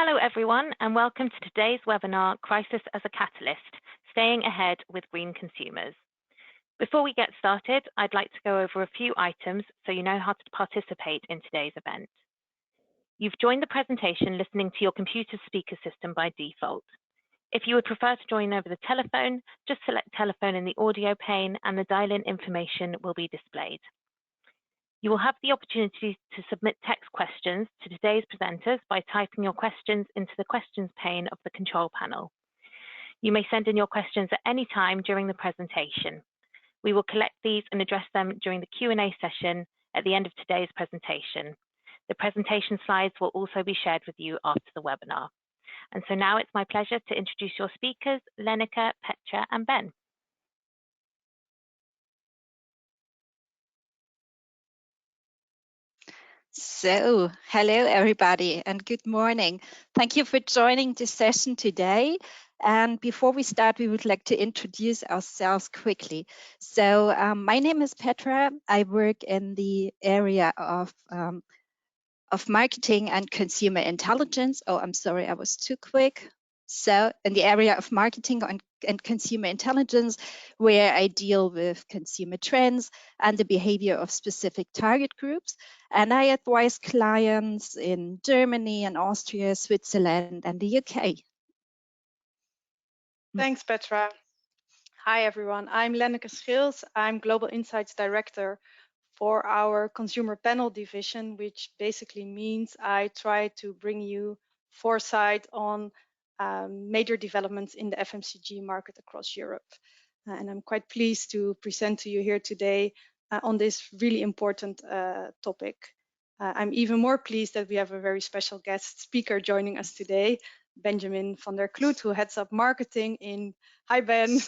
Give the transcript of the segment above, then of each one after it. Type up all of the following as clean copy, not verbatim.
Hello everyone and welcome to today's webinar, Crisis as a Catalyst, Staying Ahead with Green Consumers. Before we get started, I'd like to go over a few items so you know how to participate in today's event. You've joined the presentation listening to your computer speaker system by default. If you would prefer to join over the telephone, just select telephone in the audio pane and the dial-in information will be displayed. You will have the opportunity to submit text questions to today's presenters by typing your questions into the questions pane of the control panel. You may send in your questions at any time during the presentation. We will collect these and address them during the Q&A session at the end of today's presentation. The presentation slides will also be shared with you after the webinar. And so now it's my pleasure to introduce your speakers, Lenneke, Petra and Ben. So, hello everybody and good morning. Thank you for joining this session today. And before we start, we would like to introduce ourselves quickly. So, my name is Petra. I work in the area of marketing and consumer intelligence. Oh, I'm sorry, I was too quick. So, in the area of marketing and consumer intelligence, where I deal with consumer trends and the behavior of specific target groups. And I advise clients in Germany and Austria, Switzerland, and the UK. Thanks, Petra. Hi, everyone. I'm Lenneke Schils. I'm Global Insights Director for our Consumer Panel Division, which basically means I try to bring you foresight on major developments in the FMCG market across Europe. And I'm quite pleased to present to you here today on this really important topic. I'm even more pleased that we have a very special guest speaker joining us today, Benjamin van der Kloet, who heads up marketing in, hi Ben,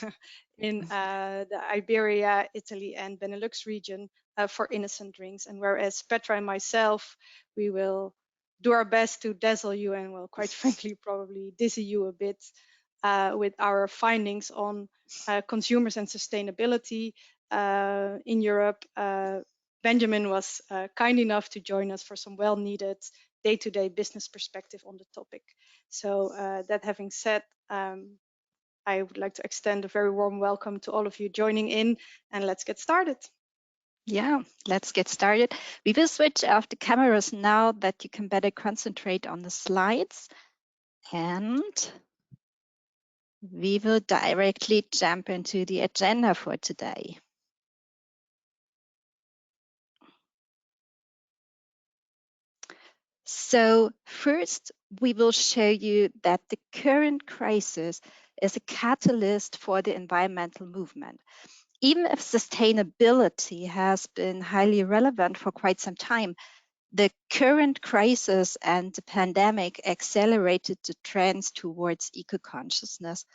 in the Iberia, Italy and Benelux region for innocent drinks. And whereas Petra and myself, we will do our best to dazzle you and will quite frankly probably dizzy you a bit with our findings on consumers and sustainability in Europe. Benjamin was kind enough to join us for some well-needed day-to-day business perspective on the topic. So that having said, I would like to extend a very warm welcome to all of you joining in, and let's get started. Yeah, let's get started. We will switch off the cameras now that you can better concentrate on the slides. And we will directly jump into the agenda for today. So first, we will show you that the current crisis is a catalyst for the environmental movement. Even if sustainability has been highly relevant for quite some time, the current crisis and the pandemic accelerated the trends towards eco-consciousness.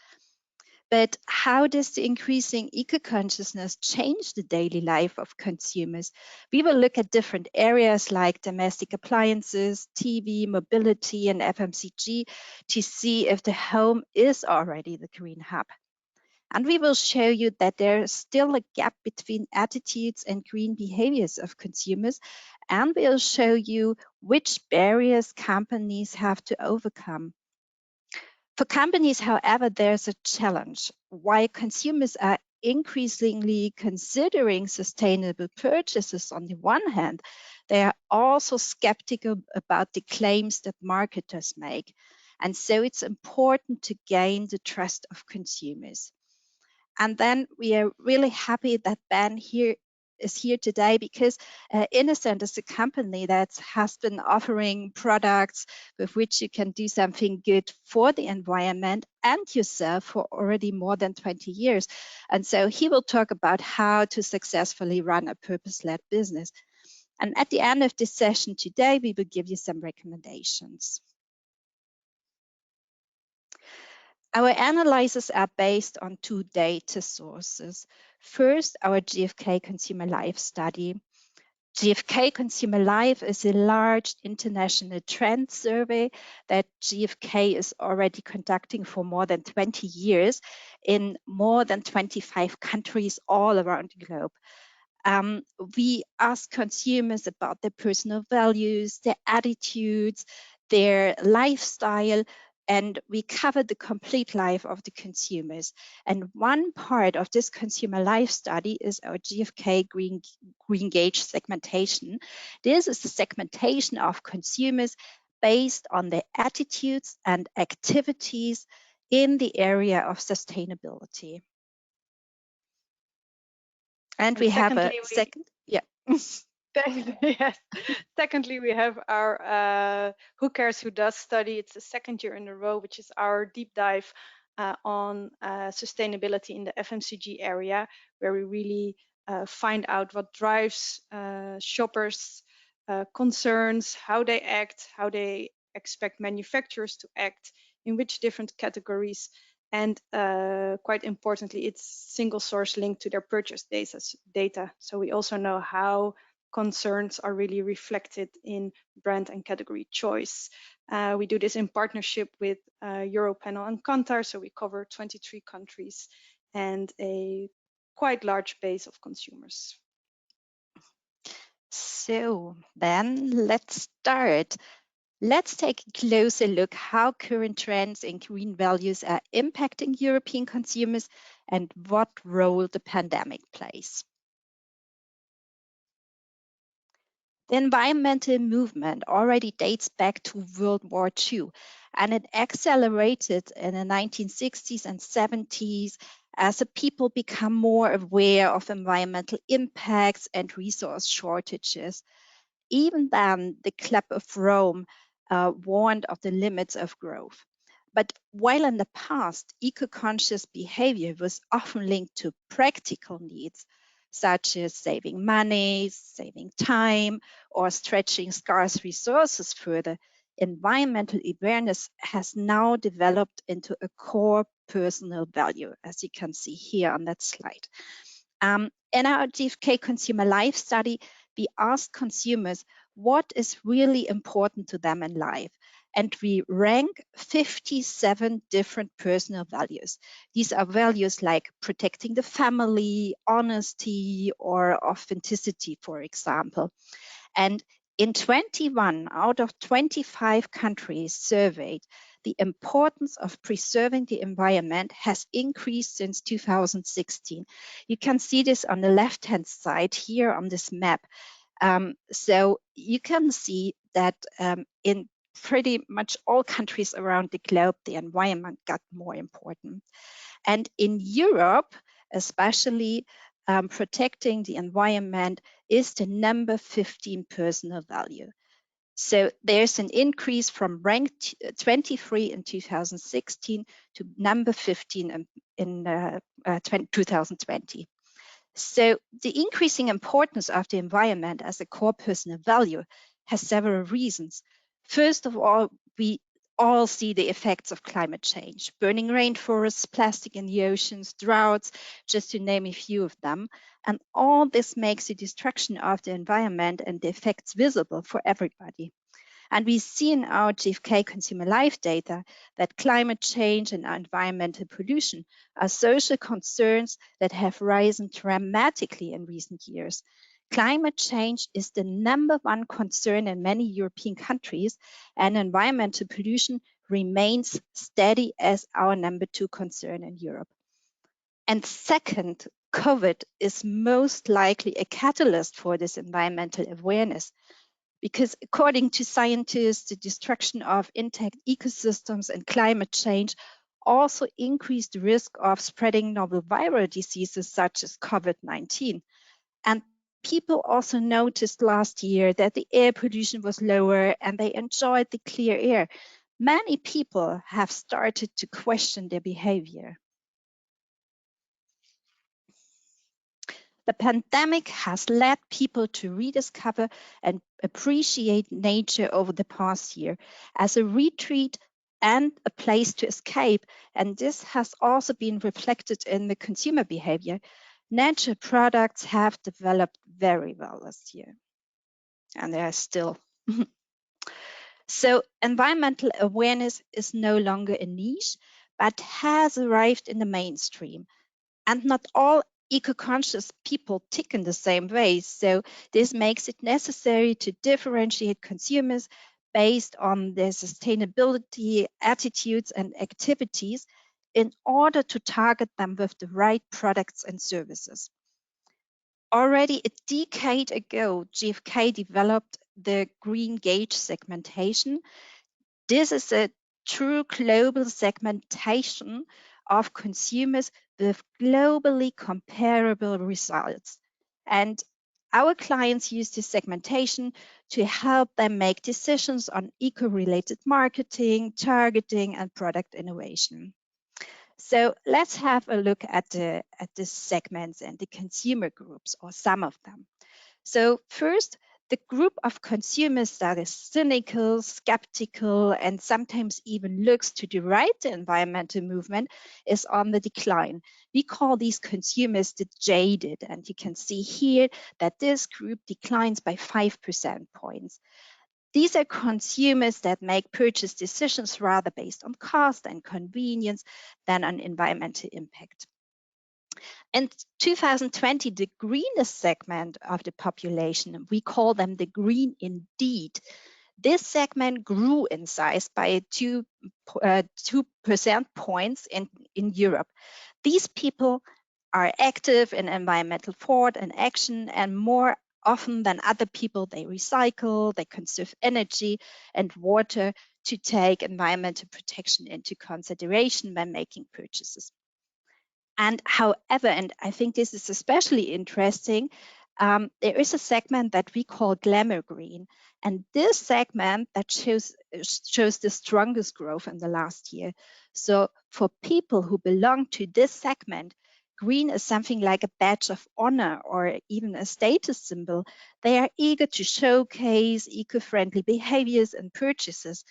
But how does the increasing eco-consciousness change the daily life of consumers? We will look at different areas like domestic appliances, TV, mobility, and FMCG to see if the home is already the green hub. And we will show you that there is still a gap between attitudes and green behaviors of consumers. And we'll show you which barriers companies have to overcome. For companies, however, there's a challenge. While consumers are increasingly considering sustainable purchases on the one hand, they are also skeptical about the claims that marketers make. And so it's important to gain the trust of consumers. And then we are really happy that Ben is here today because Innocent is a company that has been offering products with which you can do something good for the environment and yourself for already more than 20 years. And so he will talk about how to successfully run a purpose-led business. And at the end of this session today, we will give you some recommendations. Our analyses are based on two data sources. First, our GfK Consumer Life study. GfK Consumer Life is a large international trend survey that GfK is already conducting for more than 20 years in more than 25 countries all around the globe. We ask consumers about their personal values, their attitudes, their lifestyle, and we cover the complete life of the consumers. And one part of this consumer life study is our GfK Green Gauge segmentation. This is the segmentation of consumers based on their attitudes and activities in the area of sustainability. And we have a second, yeah. Yes. Secondly, we have our Who Cares Who Does study. It's the second year in a row, which is our deep dive on sustainability in the FMCG area, where we really find out what drives shoppers' concerns, how they act, how they expect manufacturers to act, in which different categories, and quite importantly, it's single source linked to their purchase data. So we also know how concerns are really reflected in brand and category choice. We do this in partnership with Europanel and Kantar, so we cover 23 countries and a quite large base of consumers. So then let's start. Let's take a closer look how current trends in green values are impacting European consumers and what role the pandemic plays. The environmental movement already dates back to World War II, and it accelerated in the 1960s and 70s as the people become more aware of environmental impacts and resource shortages. Even then, the Club of Rome warned of the limits of growth. But while in the past, eco-conscious behavior was often linked to practical needs, such as saving money, saving time, or stretching scarce resources further, environmental awareness has now developed into a core personal value, as you can see here on that slide. In our GfK Consumer Life study, we asked consumers what is really important to them in life. And we rank 57 different personal values. These are values like protecting the family, honesty, or authenticity, for example. And in 21 out of 25 countries surveyed, the importance of preserving the environment has increased since 2016. You can see this on the left-hand side here on this map. So you can see that in pretty much all countries around the globe, the environment got more important. And in Europe, especially, protecting the environment is the number 15 personal value. So there's an increase from rank 23 in 2016 to number 15 in 2020. So the increasing importance of the environment as a core personal value has several reasons. First of all, we all see the effects of climate change, burning rainforests, plastic in the oceans, droughts, just to name a few of them. And all this makes the destruction of the environment and the effects visible for everybody. And we see in our GfK Consumer Life data that climate change and environmental pollution are social concerns that have risen dramatically in recent years. Climate change is the #1 concern in many European countries, and environmental pollution remains steady as our #2 concern in Europe. And second, COVID is most likely a catalyst for this environmental awareness, because according to scientists, the destruction of intact ecosystems and climate change also increase the risk of spreading novel viral diseases such as COVID-19. And people also noticed last year that the air pollution was lower and they enjoyed the clear air. Many people have started to question their behavior. The pandemic has led people to rediscover and appreciate nature over the past year as a retreat and a place to escape. And this has also been reflected in the consumer behavior. Nature products have developed very well this year, and they are still. So environmental awareness is no longer a niche, but has arrived in the mainstream. And not all eco-conscious people tick in the same way. So this makes it necessary to differentiate consumers based on their sustainability attitudes and activities in order to target them with the right products and services. Already a decade ago, GfK developed the green gauge segmentation. This is a true global segmentation of consumers with globally comparable results. And our clients use this segmentation to help them make decisions on eco-related marketing, targeting, and product innovation. So let's have a look at the segments and the consumer groups, or some of them. So first, the group of consumers that is cynical, skeptical, and sometimes even looks to deride the environmental movement is on the decline. We call these consumers the jaded, and you can see here that this group declines by 5% points. These are consumers that make purchase decisions rather based on cost and convenience than on environmental impact. In 2020, the greenest segment of the population, we call them the green indeed. This segment grew in size by 2% points in Europe. These people are active in environmental thought and action, and more often than other people, they recycle, they conserve energy and water to take environmental protection into consideration when making purchases. And however, and I think this is especially interesting, there is a segment that we call glamour green. And this segment that shows the strongest growth in the last year. So for people who belong to this segment, green is something like a badge of honor or even a status symbol. They are eager to showcase eco-friendly behaviors and purchases.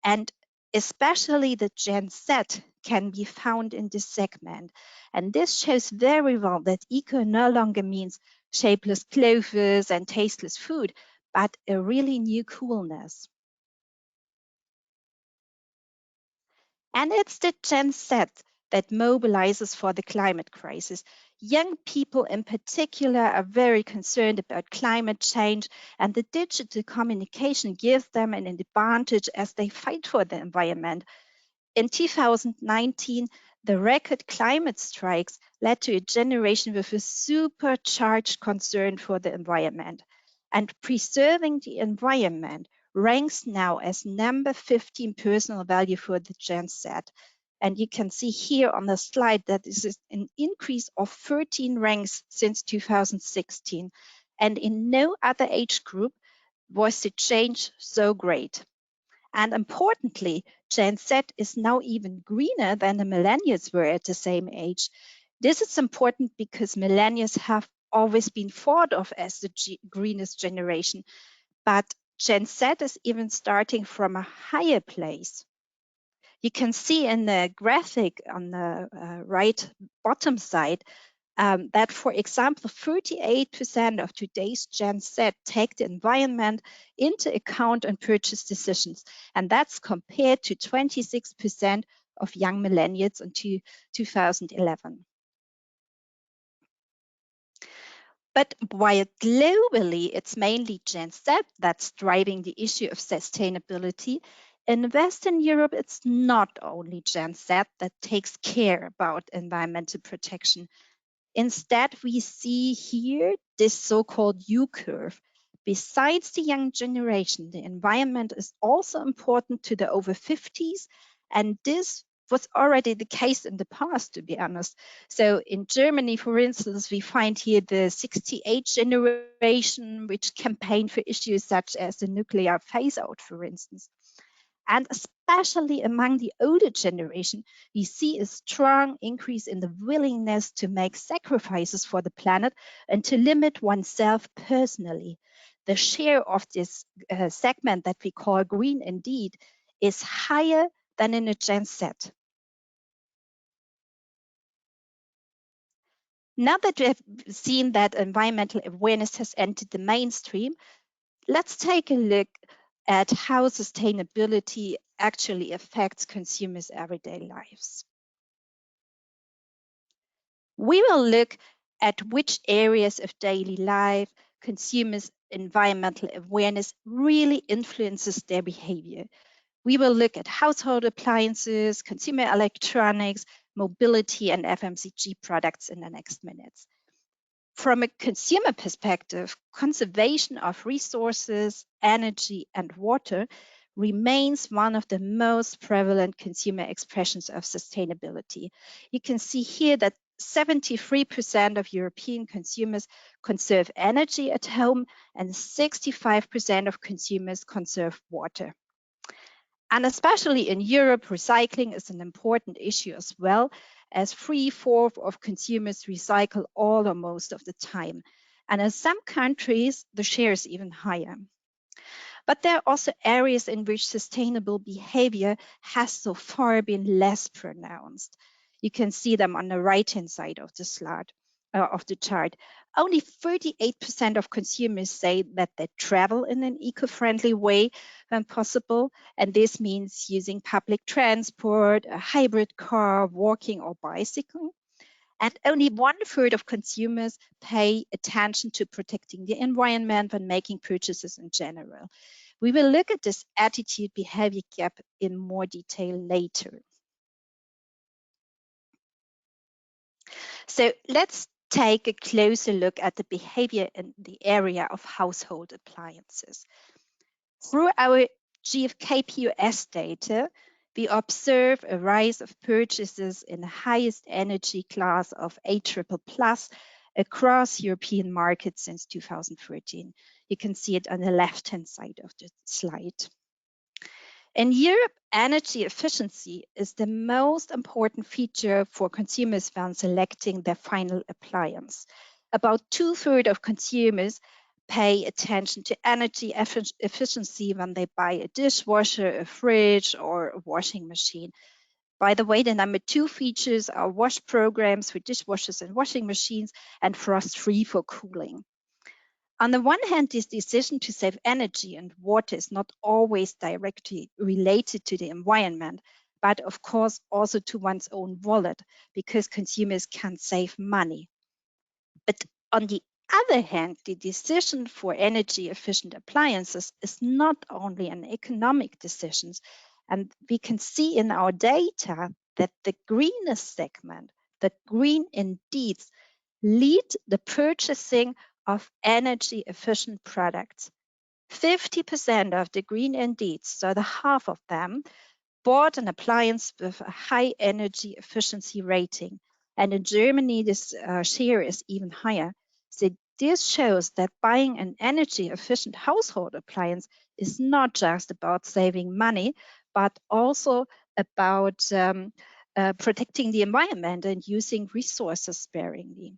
And especially the Gen Z can be found in this segment. And this shows very well that eco no longer means shapeless clothes and tasteless food, but a really new coolness. And it's the Gen Z that mobilizes for the climate crisis. Young people in particular are very concerned about climate change, and the digital communication gives them an advantage as they fight for the environment. In 2019, the record climate strikes led to a generation with a supercharged concern for the environment. And preserving the environment ranks now as number 15 personal value for the Gen Z. And you can see here on the slide that this is an increase of 13 ranks since 2016. And in no other age group was the change so great. And importantly, Gen Z is now even greener than the Millennials were at the same age. This is important because Millennials have always been thought of as the greenest generation, but Gen Z is even starting from a higher place. You can see in the graphic on the right bottom side that, for example, 38% of today's Gen Z take the environment into account in purchase decisions. And that's compared to 26% of young millennials in 2011. But while globally, it's mainly Gen Z that's driving the issue of sustainability, in Western Europe, it's not only Gen Z that takes care about environmental protection. Instead, we see here this so-called U-curve. Besides the young generation, the environment is also important to the over 50s, and this was already the case in the past, to be honest. So in Germany, for instance, we find here the 68 generation, which campaigned for issues such as the nuclear phase-out, for instance. And especially among the older generation, we see a strong increase in the willingness to make sacrifices for the planet and to limit oneself personally. The share of this segment that we call green indeed is higher than in a Gen Z. Now that we have seen that environmental awareness has entered the mainstream, let's take a look at how sustainability actually affects consumers' everyday lives. We will look at which areas of daily life consumers environmental awareness really influences their behavior. We will look at household appliances, consumer electronics, mobility, and FMCG products in the next minutes. From a consumer perspective, conservation of resources, energy, and water remains one of the most prevalent consumer expressions of sustainability. You can see here that 73% of European consumers conserve energy at home and 65% of consumers conserve water. And especially in Europe, recycling is an important issue as well, as 3/4 of consumers recycle all or most of the time. And in some countries, the share is even higher. But there are also areas in which sustainable behavior has so far been less pronounced. You can see them on the right-hand side of the slide. Of the chart. Only 38% of consumers say that they travel in an eco-friendly way when possible, and this means using public transport, a hybrid car, walking or bicycling. And only 1/3 of consumers pay attention to protecting the environment when making purchases in general. We will look at this attitude-behavior gap in more detail later. So let's take a closer look at the behavior in the area of household appliances. Through our GfK POS data, we observe a rise of purchases in the highest energy class of A++ across European markets since 2013. You can see it on the left-hand side of the slide. In Europe, energy efficiency is the most important feature for consumers when selecting their final appliance. About 2/3 of consumers pay attention to energy efficiency when they buy a dishwasher, a fridge, or a washing machine. By the way, the number 2 features are wash programs for dishwashers and washing machines and frost-free for cooling. On the one hand, this decision to save energy and water is not always directly related to the environment, but of course also to one's own wallet, because consumers can save money. But on the other hand, the decision for energy efficient appliances is not only an economic decision, and we can see in our data that the greenest segment, the green indeeds, lead the purchasing of energy efficient products. 50% of the green indeeds, so the half of them, bought an appliance with a high energy efficiency rating. And in Germany, this share is even higher. So this shows that buying an energy efficient household appliance is not just about saving money, but also about protecting the environment and using resources sparingly.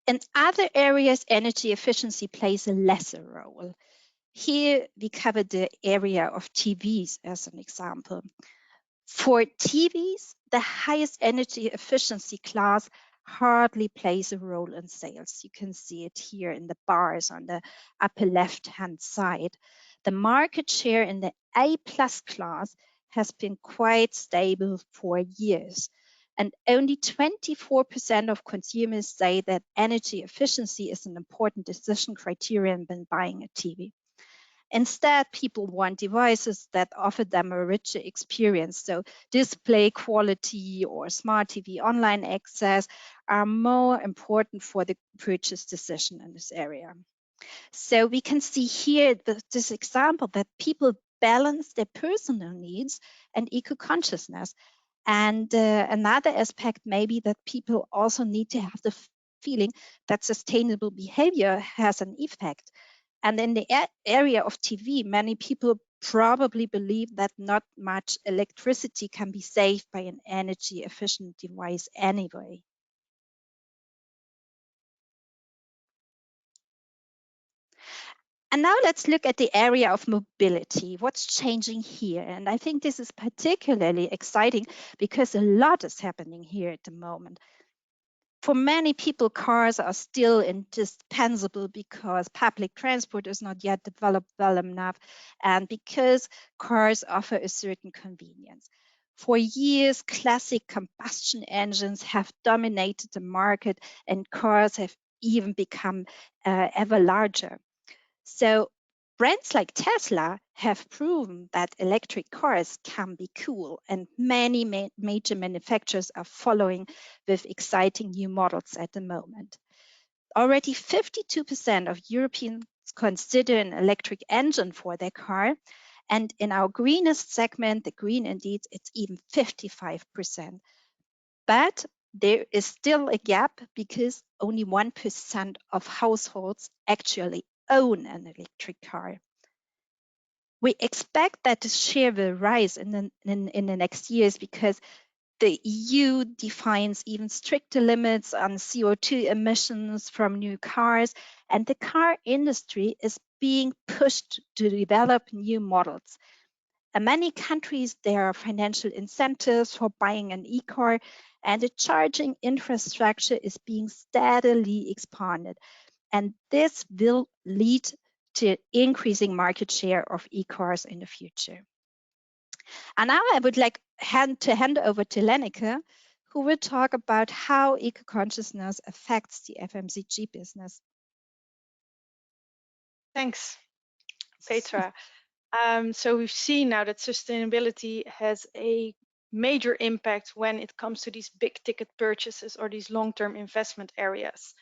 In other areas, energy efficiency plays a lesser role. Here we cover the area of TVs as an example. For TVs, the highest energy efficiency class hardly plays a role in sales. You can see it here in the bars on the upper left-hand side. The market share in the A+ class has been quite stable for years. And only 24% of consumers say that energy efficiency is an important decision criterion when buying a TV. Instead, people want devices that offer them a richer experience. So display quality or smart TV online access are more important for the purchase decision in this area. So we can see here this example that people balance their personal needs and eco-consciousness. And another aspect may be that people also need to have the feeling that sustainable behavior has an effect. And in the area of TV, many people probably believe that not much electricity can be saved by an energy efficient device anyway. And now let's look at the area of mobility. What's changing here? And I think this is particularly exciting because a lot is happening here at the moment. For many people, cars are still indispensable because public transport is not yet developed well enough and because cars offer a certain convenience. For years, classic combustion engines have dominated the market and cars have even become ever larger. So brands like Tesla have proven that electric cars can be cool, and many major manufacturers are following with exciting new models at the moment. Already 52% of Europeans consider an electric engine for their car. And in our greenest segment, the green indeed, it's even 55%. But there is still a gap because only 1% of households actually own an electric car. We expect that the share will rise in the next years because the EU defines even stricter limits on CO2 emissions from new cars, and the car industry is being pushed to develop new models. In many countries, there are financial incentives for buying an e-car, and the charging infrastructure is being steadily expanded. And this will lead to increasing market share of e-cars in the future. And now I would like to hand over to Lenneke, who will talk about how eco-consciousness affects the FMCG business. Thanks, Petra. So we've seen now that sustainability has a major impact when it comes to these big ticket purchases or these long-term investment areas.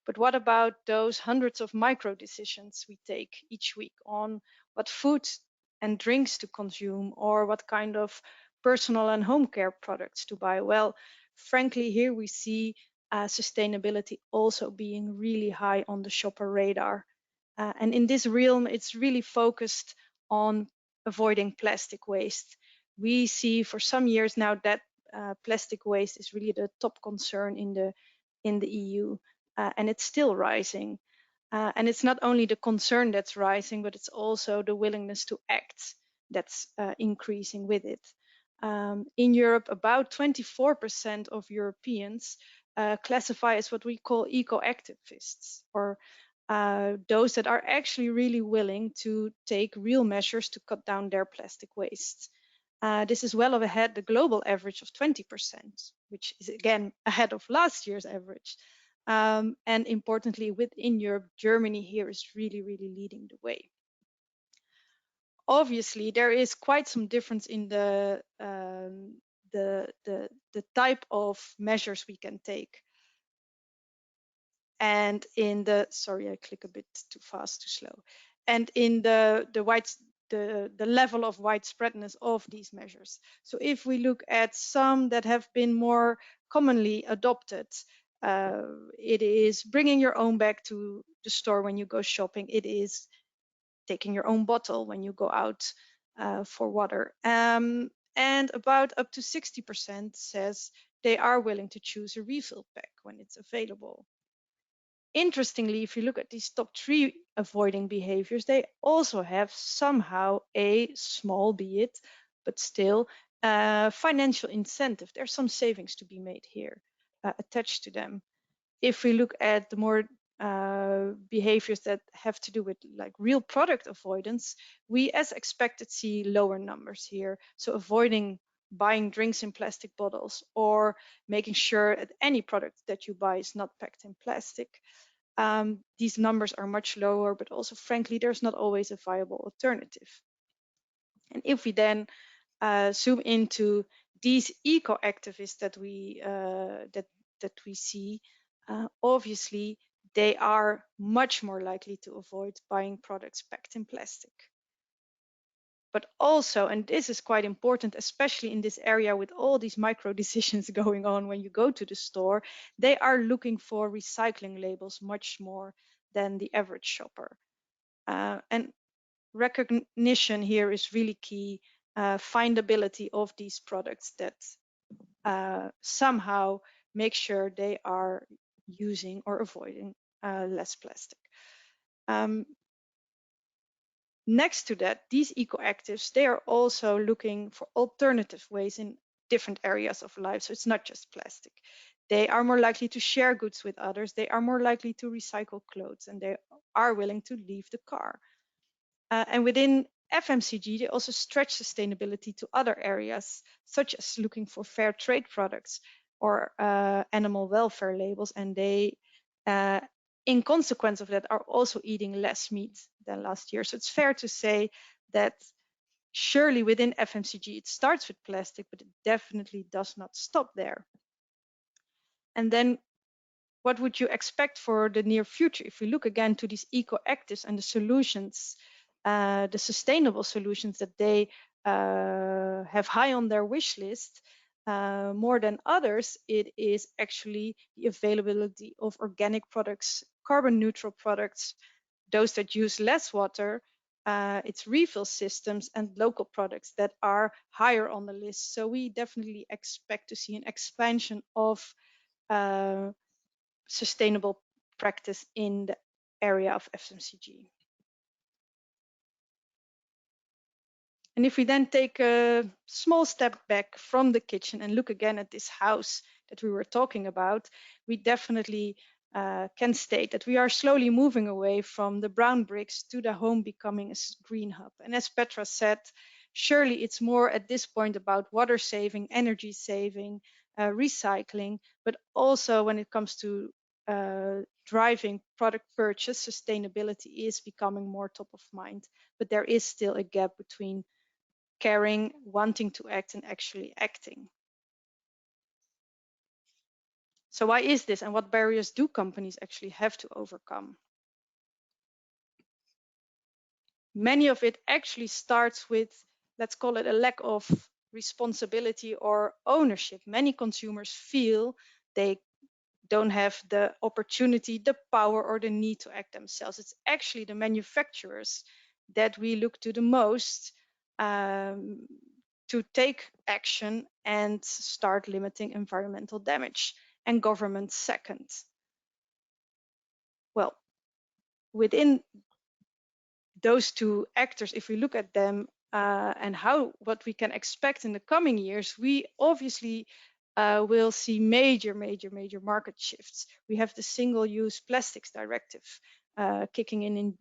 But what about those hundreds of micro decisions we take each week on what foods and drinks to consume or what kind of personal and home care products to buy? Well, frankly, here we see sustainability also being really high on the shopper radar. And in this realm, it's really focused on avoiding plastic waste. We see for some years now that plastic waste is really the top concern in the EU, and it's still rising. And it's not only the concern that's rising, but it's also the willingness to act that's increasing with it. In Europe, about 24% of Europeans classify as what we call eco-activists, or those that are actually really willing to take real measures to cut down their plastic waste. This is well ahead the global average of 20%, which is again ahead of last year's average. And importantly, within Europe, Germany here is really, really leading the way. Obviously, there is quite some difference in the type of measures we can take. And in the, sorry, I click a bit too fast, too slow. And in the level of widespreadness of these measures. So if we look at some that have been more commonly adopted, it is bringing your own bag to the store when you go shopping. It is taking your own bottle when you go out for water. And about up to 60% says they are willing to choose a refill pack when it's available. Interestingly, if you look at these top 3 avoiding behaviors, they also have somehow a small, be it, but still financial incentive. There's some savings to be made here attached to them. If we look at the more behaviors that have to do with like real product avoidance, we as expected see lower numbers here. So avoiding buying drinks in plastic bottles or making sure that any product that you buy is not packed in plastic. These numbers are much lower, but also frankly, there's not always a viable alternative. And if we then zoom into these eco-activists that we see, obviously they are much more likely to avoid buying products packed in plastic. But also, and this is quite important, especially in this area with all these micro decisions going on when you go to the store, they are looking for recycling labels much more than the average shopper. And recognition here is really key, findability of these products that somehow make sure they are using or avoiding less plastic. Next to that, these eco-actives, they are also looking for alternative ways in different areas of life. So it's not just plastic. They are more likely to share goods with others. They are more likely to recycle clothes, and they are willing to leave the car. And within FMCG, they also stretch sustainability to other areas, such as looking for fair trade products or animal welfare labels. And they in consequence of that, are also eating less meat than last year. So it's fair to say that surely within FMCG, it starts with plastic, but it definitely does not stop there. And then what would you expect for the near future? If we look again to these eco-actives and the solutions, the sustainable solutions that they have high on their wish list, more than others, it is actually the availability of organic products, carbon neutral products, those that use less water, it's refill systems and local products that are higher on the list. So we definitely expect to see an expansion of sustainable practice in the area of FMCG. And if we then take a small step back from the kitchen and look again at this house that we were talking about, we definitely can state that we are slowly moving away from the brown bricks to the home becoming a green hub. And as Petra said, surely it's more at this point about water saving, energy saving, recycling, but also when it comes to driving product purchase, sustainability is becoming more top of mind. But there is still a gap between caring, wanting to act, and actually acting. So why is this, and what barriers do companies actually have to overcome? Many of it actually starts with, let's call it, a lack of responsibility or ownership. Many consumers feel they don't have the opportunity, the power, or the need to act themselves. It's actually the manufacturers that we look to the most to take action and start limiting environmental damage, and government second. Well, within those two actors, if we look at them and what we can expect in the coming years, we obviously will see major market shifts. We have the Single-Use Plastics Directive kicking in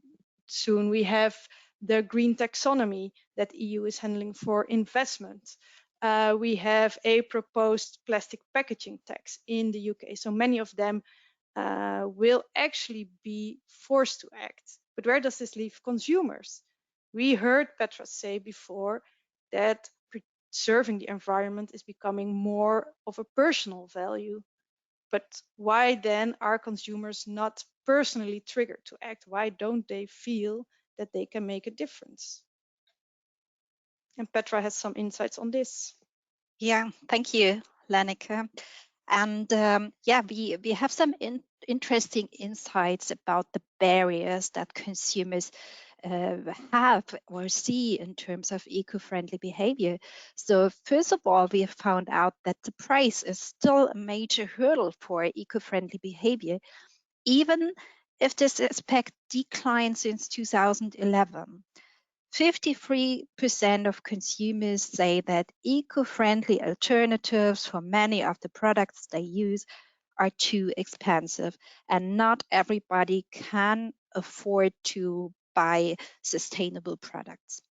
soon. We have the green taxonomy that EU is handling for investment. We have a proposed plastic packaging tax in the UK. So many of them will actually be forced to act. But where does this leave consumers? We heard Petra say before that preserving the environment is becoming more of a personal value. But why then are consumers not personally triggered to act? Why don't they feel that they can make a difference? And Petra has some insights on this. Yeah, thank you, Lenneke. And yeah, we have some interesting insights about the barriers that consumers have or see in terms of eco-friendly behavior. So first of all, we have found out that the price is still a major hurdle for eco-friendly behavior, even if this aspect declined since 2011. 53% of consumers say that eco-friendly alternatives for many of the products they use are too expensive, and not everybody can afford to buy sustainable products.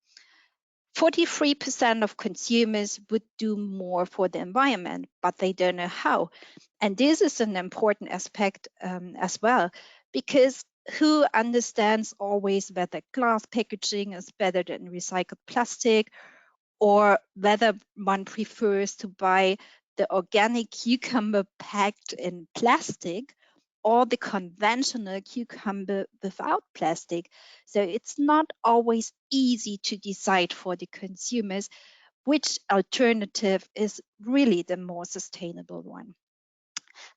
43% of consumers would do more for the environment, but they don't know how. And this is an important aspect as well, because who understands always whether glass packaging is better than recycled plastic, or whether one prefers to buy the organic cucumber packed in plastic or the conventional cucumber without plastic. So it's not always easy to decide for the consumers which alternative is really the more sustainable one.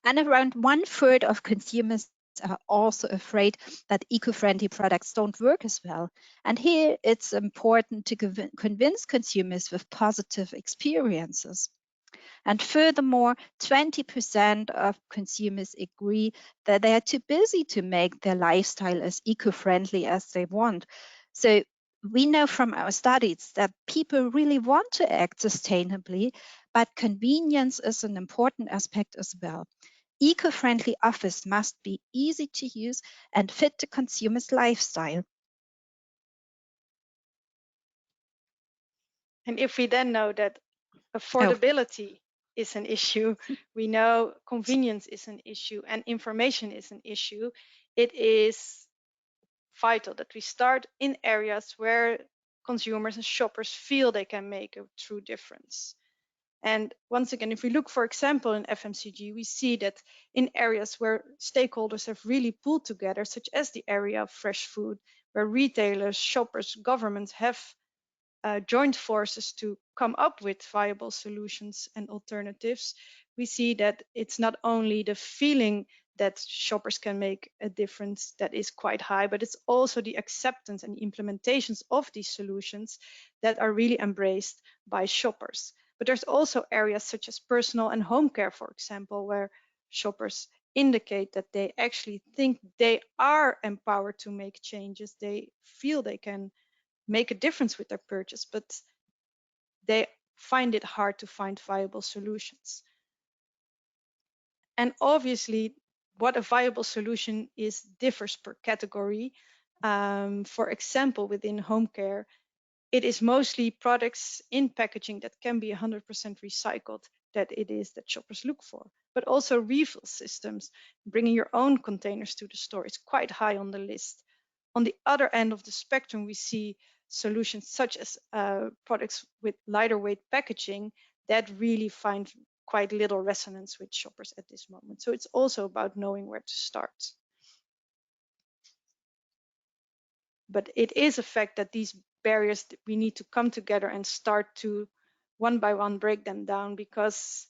And around 1/3 of consumers are also afraid that eco-friendly products don't work as well. And here it's important to convince consumers with positive experiences. And furthermore, 20% of consumers agree that they are too busy to make their lifestyle as eco-friendly as they want. So we know from our studies that people really want to act sustainably, but convenience is an important aspect as well. Eco-friendly offers must be easy to use and fit the consumer's lifestyle. And if we then know that affordability is an issue, we know convenience is an issue, and information is an issue, it is vital that we start in areas where consumers and shoppers feel they can make a true difference. And once again, if we look, for example, in FMCG, we see that in areas where stakeholders have really pulled together, such as the area of fresh food, where retailers, shoppers, governments have joined forces to come up with viable solutions and alternatives, we see that it's not only the feeling that shoppers can make a difference that is quite high, but it's also the acceptance and the implementations of these solutions that are really embraced by shoppers. But there's also areas such as personal and home care, for example, where shoppers indicate that they actually think they are empowered to make changes. They feel they can make a difference with their purchase, but they find it hard to find viable solutions. And obviously, what a viable solution is differs per category. For example, within home care, it is mostly products in packaging that can be 100% recycled that it is that shoppers look for. But also refill systems, bringing your own containers to the store, is quite high on the list. On the other end of the spectrum, we see solutions such as products with lighter weight packaging that really find quite little resonance with shoppers at this moment. So it's also about knowing where to start. But it is a fact that these barriers, we need to come together and start to one by one break them down, because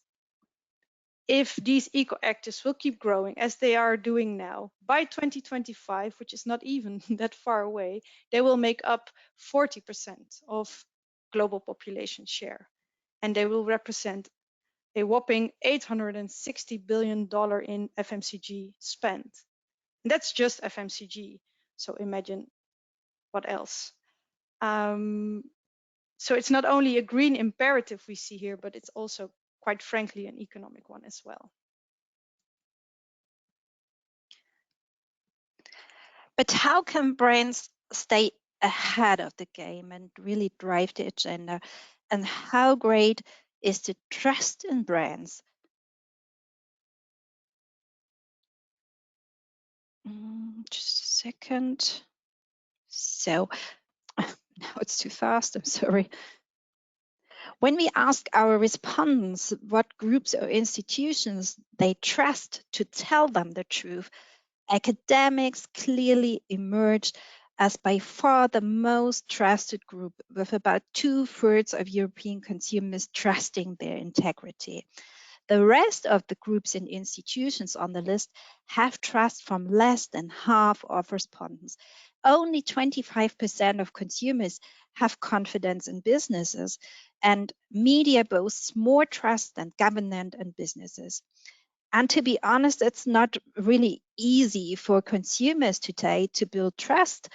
if these eco-actives will keep growing as they are doing now, by 2025, which is not even that far away, they will make up 40% of global population share. And they will represent a whopping $860 billion in FMCG spend. And that's just FMCG. So imagine what else. So it's not only a green imperative we see here, but it's also, quite frankly, an economic one as well. But how can brands stay ahead of the game and really drive the agenda? And how great is the trust in brands? Just a second. So now it's too fast, I'm sorry. When we ask our respondents what groups or institutions they trust to tell them the truth, academics clearly emerged as by far the most trusted group, with about 2/3 of European consumers trusting their integrity. The rest of the groups and institutions on the list have trust from less than half of respondents. Only 25% of consumers have confidence in businesses, and media boasts more trust than government and businesses. And to be honest, it's not really easy for consumers today to build trust.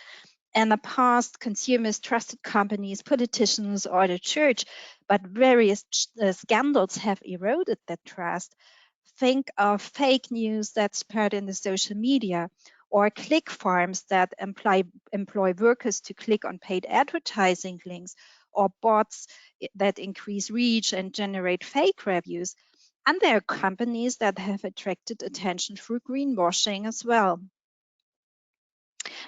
In the past, consumers trusted companies, politicians, or the church, but various scandals have eroded that trust. Think of fake news that spread in the social media, or click farms that employ workers to click on paid advertising links, or bots that increase reach and generate fake reviews. And there are companies that have attracted attention through greenwashing as well.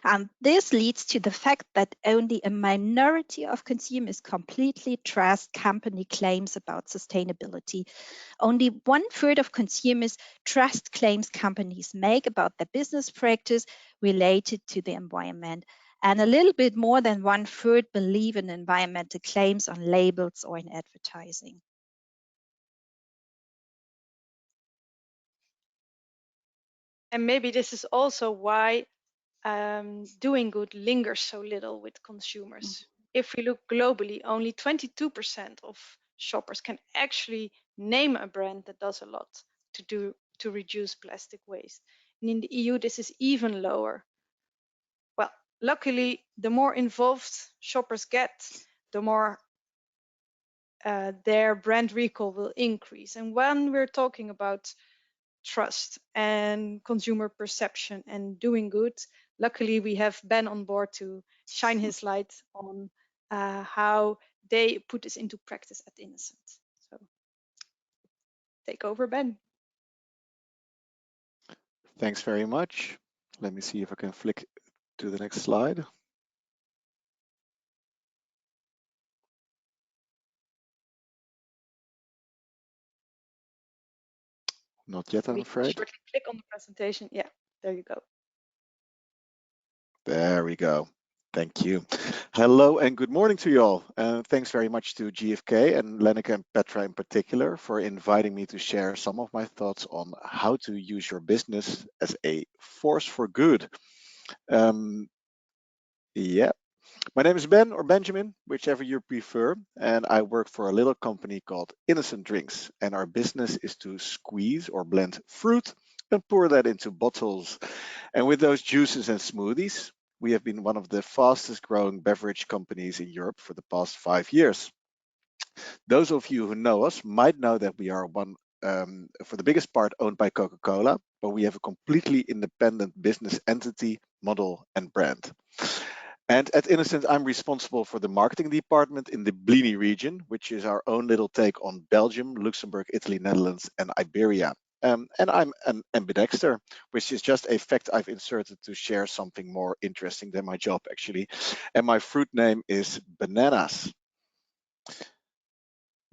And this leads to the fact that only a minority of consumers completely trust company claims about sustainability. Only 1/3 of consumers trust claims companies make about their business practice related to the environment. And a little bit more than 1/3 believe in environmental claims on labels or in advertising. And maybe this is also why doing good lingers so little with consumers. If we look globally, only 22% of shoppers can actually name a brand that does a lot to reduce plastic waste. And in the EU, this is even lower. Well, luckily, the more involved shoppers get, the more their brand recall will increase. And when we're talking about trust and consumer perception and doing good, luckily we have Ben on board to shine his light on how they put this into practice at Innocent. So take over, Ben. Thanks very much. Let me see if I can flick to the next slide. Not yet, I'm afraid. Shortly click on the presentation. Yeah, there you go. There we go. Thank you. Hello and good morning to you all. Thanks very much to GfK and Lenneke and Petra in particular for inviting me to share some of my thoughts on how to use your business as a force for good. Yeah, my name is Ben or Benjamin, whichever you prefer, and I work for a little company called Innocent Drinks, and our business is to squeeze or blend fruit and pour that into bottles. And with those juices and smoothies, we have been one of the fastest growing beverage companies in Europe for the past 5 years. Those of you who know us might know that we are one, for the biggest part, owned by Coca-Cola, but we have a completely independent business entity, model, and brand. And at Innocent, I'm responsible for the marketing department in the Blini region, which is our own little take on Belgium, Luxembourg, Italy, Netherlands, and Iberia. And I'm an ambidexter, which is just a fact I've inserted to share something more interesting than my job, actually. And my fruit name is bananas.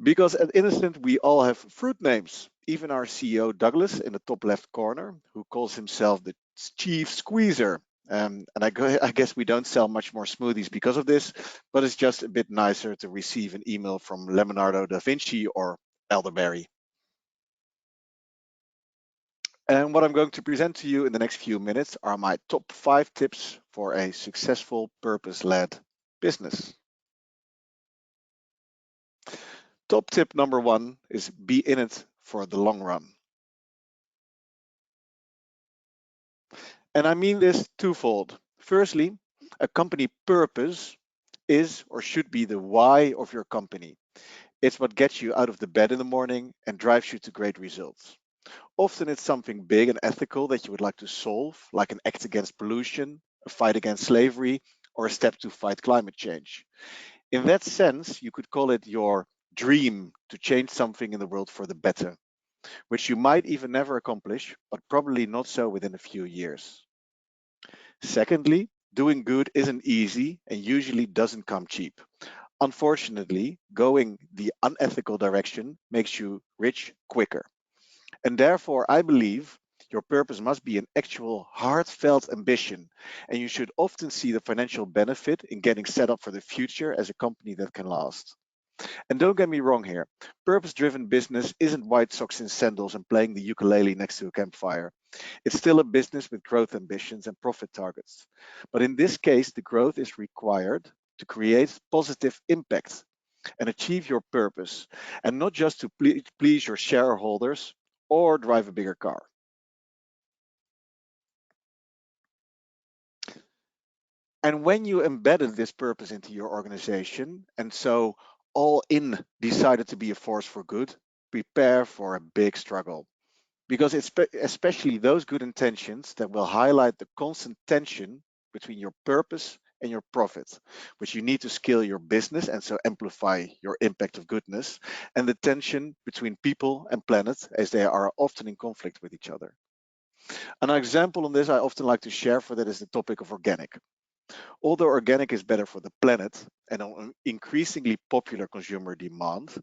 Because at Innocent, we all have fruit names. Even our CEO, Douglas, in the top left corner, who calls himself the chief squeezer. And I guess we don't sell much more smoothies because of this, but it's just a bit nicer to receive an email from Leonardo da Vinci or elderberry. And what I'm going to present to you in the next few minutes are my top 5 tips for a successful purpose-led business. Top tip number 1 is be in it for the long run. And I mean this twofold. Firstly, a company purpose is or should be the why of your company. It's what gets you out of the bed in the morning and drives you to great results. Often it's something big and ethical that you would like to solve, like an act against pollution, a fight against slavery, or a step to fight climate change. In that sense, you could call it your dream to change something in the world for the better, which you might even never accomplish, but probably not so within a few years. Secondly, doing good isn't easy and usually doesn't come cheap. Unfortunately, going the unethical direction makes you rich quicker. And therefore, I believe your purpose must be an actual heartfelt ambition, and you should often see the financial benefit in getting set up for the future as a company that can last. And don't get me wrong here, purpose-driven business isn't white socks and sandals and playing the ukulele next to a campfire. It's still a business with growth ambitions and profit targets. But in this case, the growth is required to create positive impact and achieve your purpose, and not just to please your shareholders or drive a bigger car. And when you embedded this purpose into your organization, and so all in decided to be a force for good, prepare for a big struggle. Because it's especially those good intentions that will highlight the constant tension between your purpose and your profit, which you need to scale your business and so amplify your impact of goodness, and the tension between people and planet as they are often in conflict with each other. An example on this I often like to share for that is the topic of organic. Although organic is better for the planet and on increasingly popular consumer demand,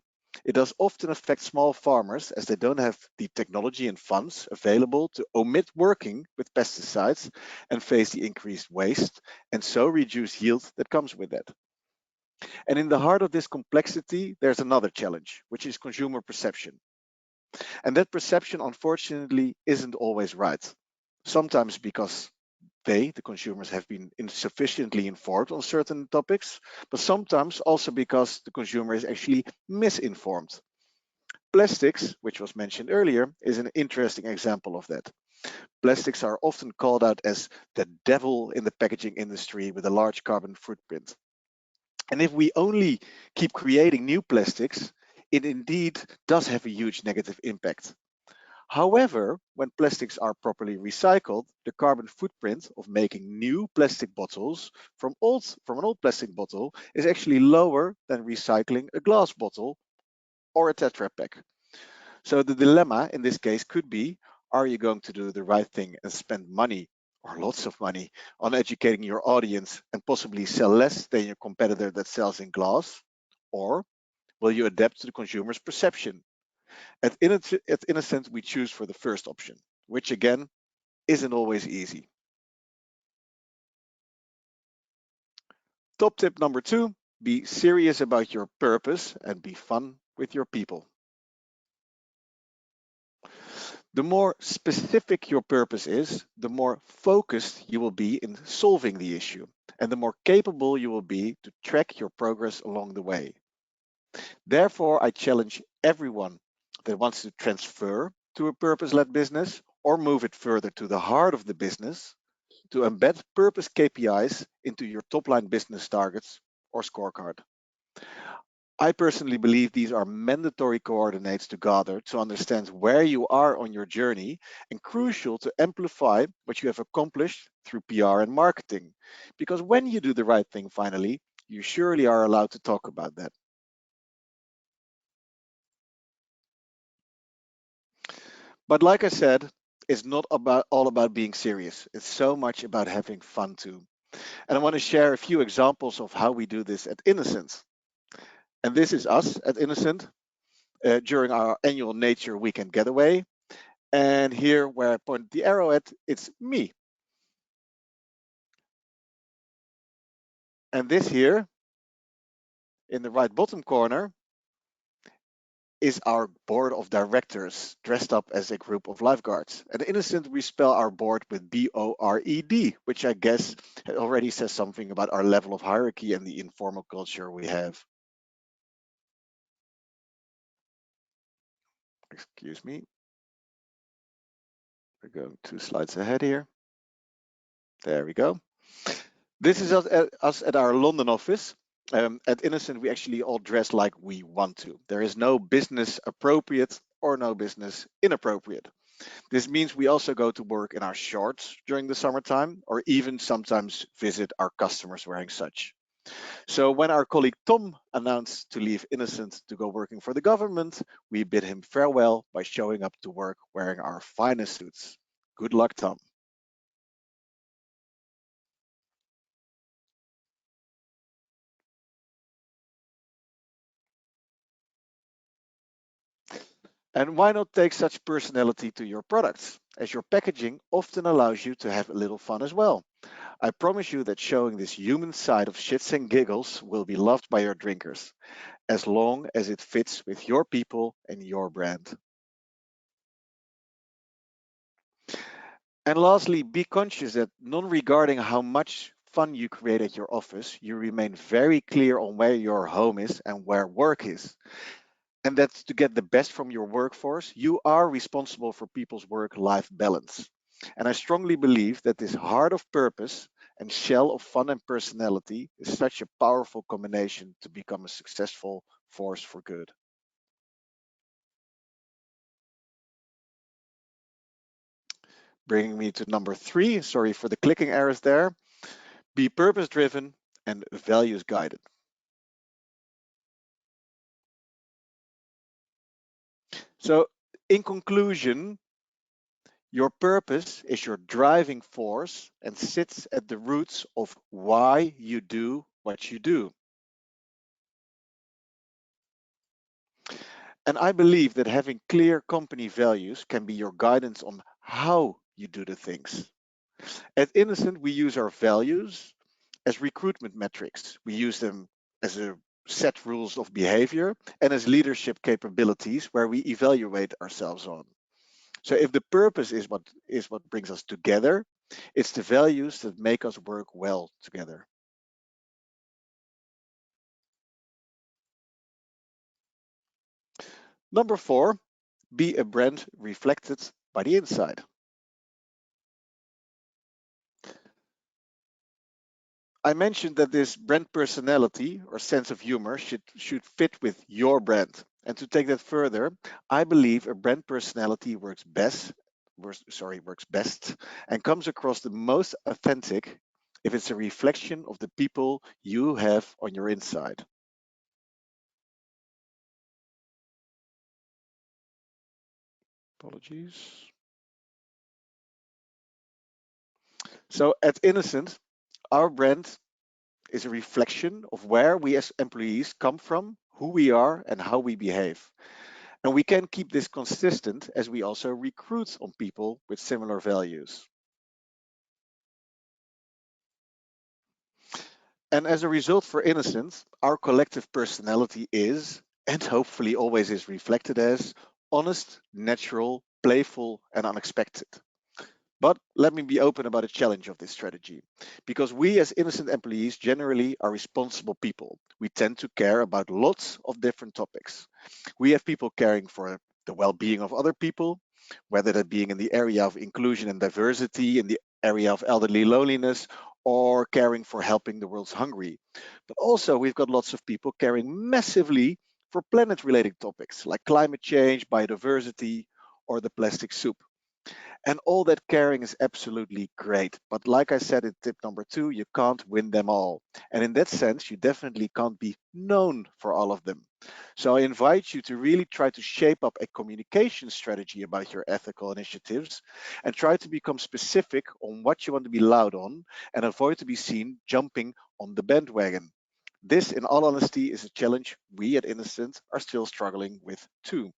it does often affect small farmers as they don't have the technology and funds available to omit working with pesticides and face the increased waste and so reduce yield that comes with that. And in the heart of this complexity, there's another challenge, which is consumer perception. And that perception, unfortunately, isn't always right. Sometimes because the consumers, have been insufficiently informed on certain topics, but sometimes also because the consumer is actually misinformed. Plastics, which was mentioned earlier, is an interesting example of that. Plastics are often called out as the devil in the packaging industry with a large carbon footprint. And if we only keep creating new plastics, it indeed does have a huge negative impact. However, when plastics are properly recycled, the carbon footprint of making new plastic bottles from an old plastic bottle is actually lower than recycling a glass bottle or a Tetra Pak. So the dilemma in this case could be, are you going to do the right thing and spend money or lots of money on educating your audience and possibly sell less than your competitor that sells in glass? Or will you adapt to the consumer's perception? At Innocent, we choose for the first option, which again isn't always easy. Top tip number 2, be serious about your purpose and be fun with your people. The more specific your purpose is, the more focused you will be in solving the issue, and the more capable you will be to track your progress along the way. Therefore, I challenge everyone that wants to transfer to a purpose-led business or move it further to the heart of the business to embed purpose KPIs into your top-line business targets or scorecard. I personally believe these are mandatory coordinates to gather to understand where you are on your journey and crucial to amplify what you have accomplished through PR and marketing. Because when you do the right thing finally, you surely are allowed to talk about that. But like I said, it's not all about being serious. It's so much about having fun too. And I want to share a few examples of how we do this at Innocent. And this is us at Innocent during our annual Nature Weekend getaway. And here where I point the arrow at, it's me. And this here in the right bottom corner is our board of directors dressed up as a group of lifeguards. At Innocent, we spell our board with BORED, which I guess already says something about our level of hierarchy and the informal culture we have. Excuse me. We're going 2 slides ahead here. There we go. This is us at our London office. At Innocent, we actually all dress like we want to. There is no business appropriate or no business inappropriate. This means we also go to work in our shorts during the summertime, or even sometimes visit our customers wearing such. So when our colleague Tom announced to leave Innocent to go working for the government, we bid him farewell by showing up to work wearing our finest suits. Good luck, Tom. And why not take such personality to your products, as your packaging often allows you to have a little fun as well. I promise you that showing this human side of shits and giggles will be loved by your drinkers, as long as it fits with your people and your brand. And lastly, be conscious that non-regarding how much fun you create at your office, you remain very clear on where your home is and where work is. And that's to get the best from your workforce, you are responsible for people's work-life balance. And I strongly believe that this heart of purpose and shell of fun and personality is such a powerful combination to become a successful force for good. Bringing me to number 3, sorry for the clicking errors there. Be purpose-driven and values-guided. So, in conclusion, your purpose is your driving force and sits at the roots of why you do what you do. And I believe that having clear company values can be your guidance on how you do the things. At Innocent, we use our values as recruitment metrics. We use them as a set rules of behavior and as leadership capabilities where we evaluate ourselves on. So if the purpose is what brings us together, it's the values that make us work well together. Number 4, be a brand reflected by the inside. I mentioned that this brand personality or sense of humor should fit with your brand. And to take that further, I believe a brand personality works best and comes across the most authentic if it's a reflection of the people you have on your inside. Apologies. So at Innocent, our brand is a reflection of where we as employees come from, who we are, and how we behave. And we can keep this consistent as we also recruit on people with similar values. And as a result for Innocent, our collective personality is, and hopefully always is reflected as, honest, natural, playful, and unexpected. But let me be open about a challenge of this strategy. Because we as Innocent employees generally are responsible people. We tend to care about lots of different topics. We have people caring for the well-being of other people, whether that being in the area of inclusion and diversity, in the area of elderly loneliness, or caring for helping the world's hungry. But also we've got lots of people caring massively for planet-related topics like climate change, biodiversity, or the plastic soup. And all that caring is absolutely great. But like I said in tip number 2, you can't win them all. And in that sense, you definitely can't be known for all of them. So I invite you to really try to shape up a communication strategy about your ethical initiatives and try to become specific on what you want to be loud on and avoid to be seen jumping on the bandwagon. This, in all honesty, is a challenge we at Innocent are still struggling with too.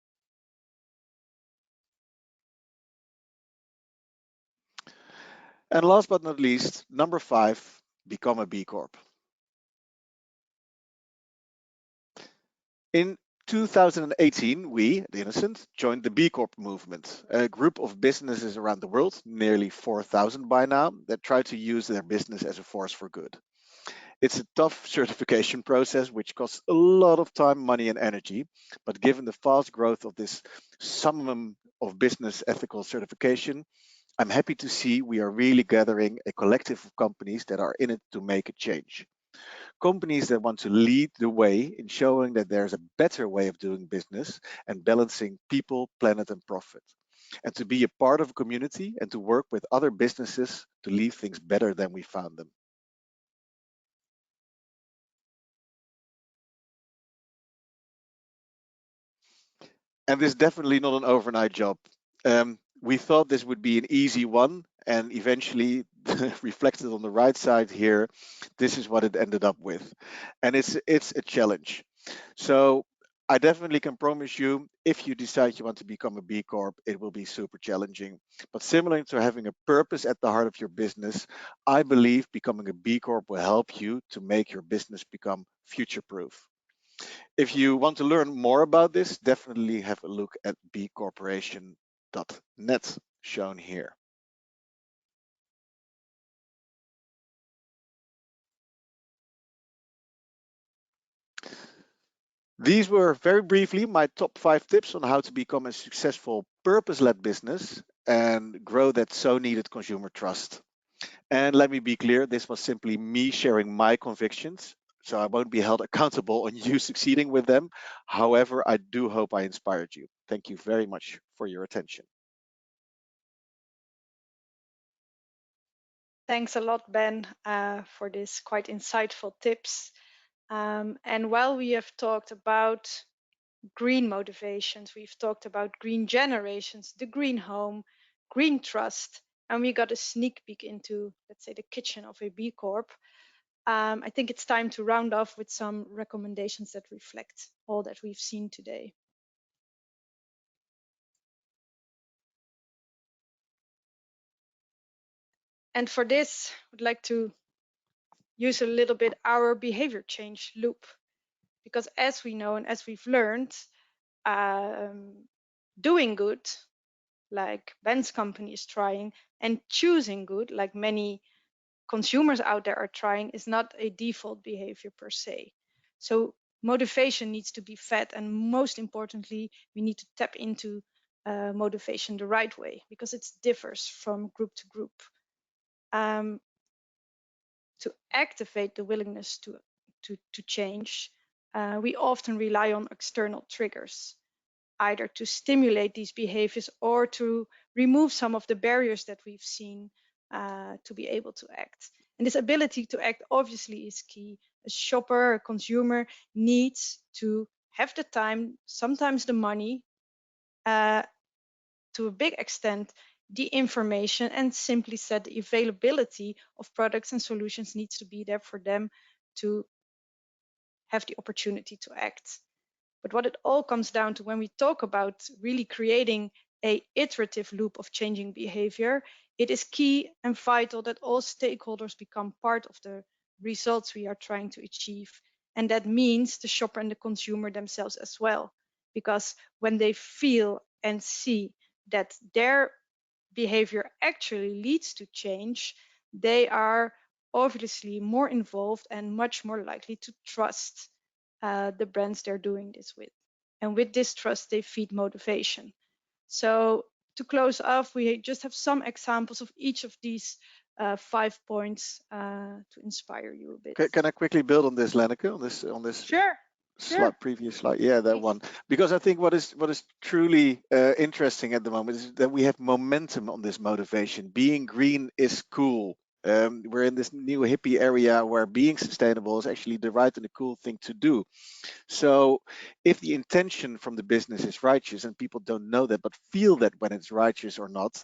And last but not least, number 5, become a B Corp. In 2018, we, at Innocent, joined the B Corp movement, a group of businesses around the world, nearly 4,000 by now, that try to use their business as a force for good. It's a tough certification process which costs a lot of time, money, and energy. But given the fast growth of this summum of business ethical certification, I'm happy to see we are really gathering a collective of companies that are in it to make a change. Companies that want to lead the way in showing that there's a better way of doing business and balancing people, planet, and profit. And to be a part of a community and to work with other businesses to leave things better than we found them. And this is definitely not an overnight job. We thought this would be an easy one, and eventually, reflected on the right side here, this is what it ended up with, and it's a challenge. So I definitely can promise you, if you decide you want to become a B Corp, it will be super challenging. But similar to having a purpose at the heart of your business, I believe becoming a B Corp will help you to make your business become future proof. If you want to learn more about this, definitely have a look at bcorporation.net, shown here. These were very briefly my top 5 tips on how to become a successful purpose-led business and grow that so needed consumer trust. And let me be clear, this was simply me sharing my convictions, so I won't be held accountable on you succeeding with them. However, I do hope I inspired you. Thank you very much for your attention. Thanks a lot, Ben, for this quite insightful tips. And while we have talked about green motivations, we've talked about green generations, the green home, green trust, and we got a sneak peek into, let's say, the kitchen of a B Corp. I think it's time to round off with some recommendations that reflect all that we've seen today. And for this, I'd like to use a little bit our behavior change loop, because as we know and as we've learned, doing good, like Ben's company is trying, and choosing good, like many consumers out there are trying, is not a default behavior per se. So motivation needs to be fed, and most importantly, we need to tap into motivation the right way, because it differs from group to group. To activate the willingness to change, we often rely on external triggers, either to stimulate these behaviors or to remove some of the barriers that we've seen to be able to act. And this ability to act obviously is key. A shopper, a consumer needs to have the time, sometimes the money, to a big extent, the information, and simply said, the availability of products and solutions needs to be there for them to have the opportunity to act. But what it all comes down to when we talk about really creating a iterative loop of changing behavior, it is key and vital that all stakeholders become part of the results we are trying to achieve. And that means the shopper and the consumer themselves as well. Because when they feel and see that their behavior actually leads to change, they are obviously more involved and much more likely to trust the brands they're doing this with. And with this trust, they feed motivation. So to close off, we just have some examples of each of these 5 points to inspire you a bit. Can I quickly build on this, Lenneke, on this Sure. slide, previous slide? Yeah, that Please. one. Because I think what is truly interesting at the moment is that we have momentum on this motivation. Being green is cool. We're in this new hippie area where being sustainable is actually the right and the cool thing to do. So if the intention from the business is righteous and people don't know that but feel that when it's righteous or not,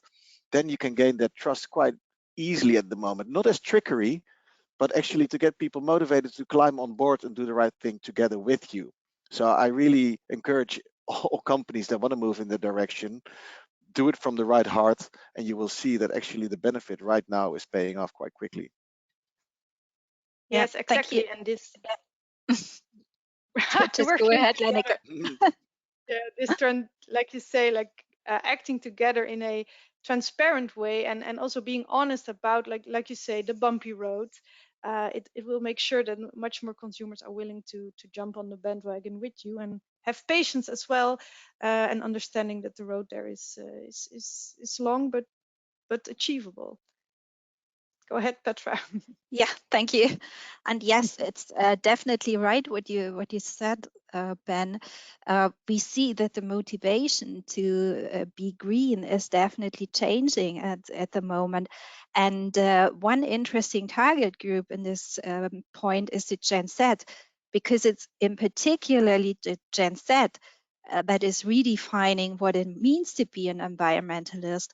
then you can gain that trust quite easily at the moment. Not as trickery, but actually to get people motivated to climb on board and do the right thing together with you. So I really encourage all companies that want to move in the direction, do it from the right heart, and you will see that actually the benefit right now is paying off quite quickly. Yes, Yeah, exactly. thank And this you. Just working go ahead, together. Lenneke. Yeah, this trend, like you say, like acting together in a transparent way, and also being honest about, like you say, the bumpy road. It will make sure that much more consumers are willing to jump on the bandwagon with you, and have patience as well, and understanding that the road there is long but achievable. Go ahead, Petra. Yeah, thank you. And yes, it's definitely right what you said, Ben. We see that the motivation to be green is definitely changing at the moment. And one interesting target group in this point is the Gen Z, because it's in particularly the Gen Z that is redefining what it means to be an environmentalist.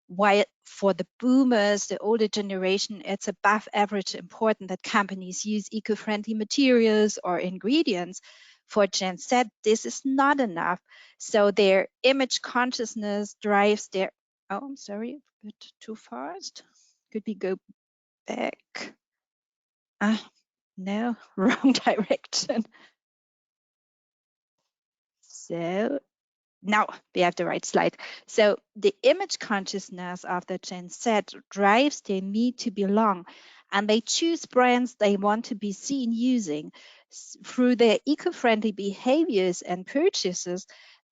While for the boomers, the older generation, it's above average important that companies use eco-friendly materials or ingredients. For Gen Z, this is not enough. So their image consciousness drives their, oh, I'm sorry, a bit too fast. Could we go back? No, wrong direction. So now we have the right slide. So the image consciousness of the Gen Z drives their need to belong, and they choose brands they want to be seen using. Through their eco-friendly behaviors and purchases,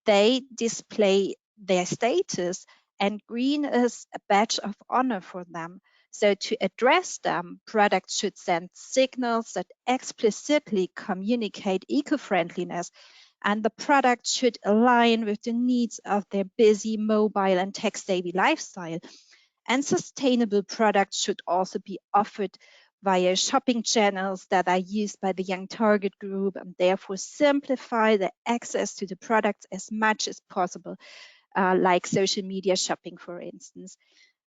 they display their status, and green is a badge of honor for them. So to address them, products should send signals that explicitly communicate eco-friendliness, and the product should align with the needs of their busy, mobile, and tech-savvy lifestyle. And sustainable products should also be offered via shopping channels that are used by the young target group, and therefore simplify the access to the products as much as possible, like social media shopping, for instance.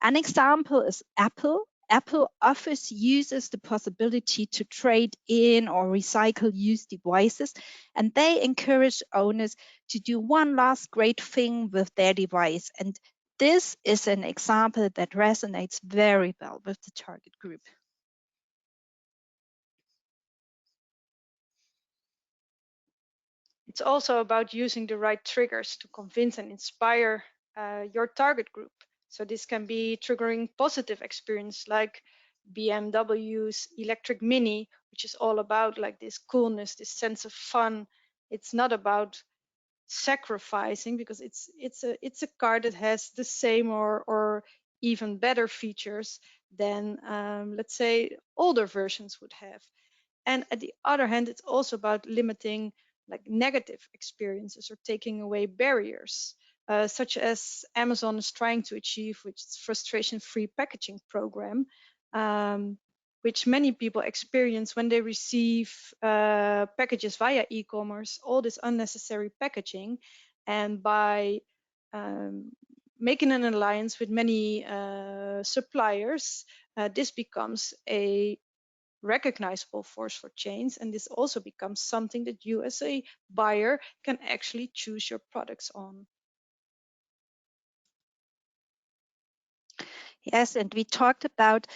An example is Apple. Apple offers users the possibility to trade in or recycle used devices, and they encourage owners to do one last great thing with their device. And this is an example that resonates very well with the target group. It's also about using the right triggers to convince and inspire your target group. So this can be triggering positive experience, like BMW's electric Mini, which is all about like this coolness, this sense of fun. It's not about sacrificing, because it's a car that has the same or even better features than let's say older versions would have. And at the other hand, it's also about limiting like negative experiences or taking away barriers, such as Amazon is trying to achieve with its frustration-free packaging program, which many people experience when they receive packages via e-commerce, all this unnecessary packaging. And by making an alliance with many suppliers, this becomes a recognizable force for change, and this also becomes something that you as a buyer can actually choose your products on. Yes, and we talked about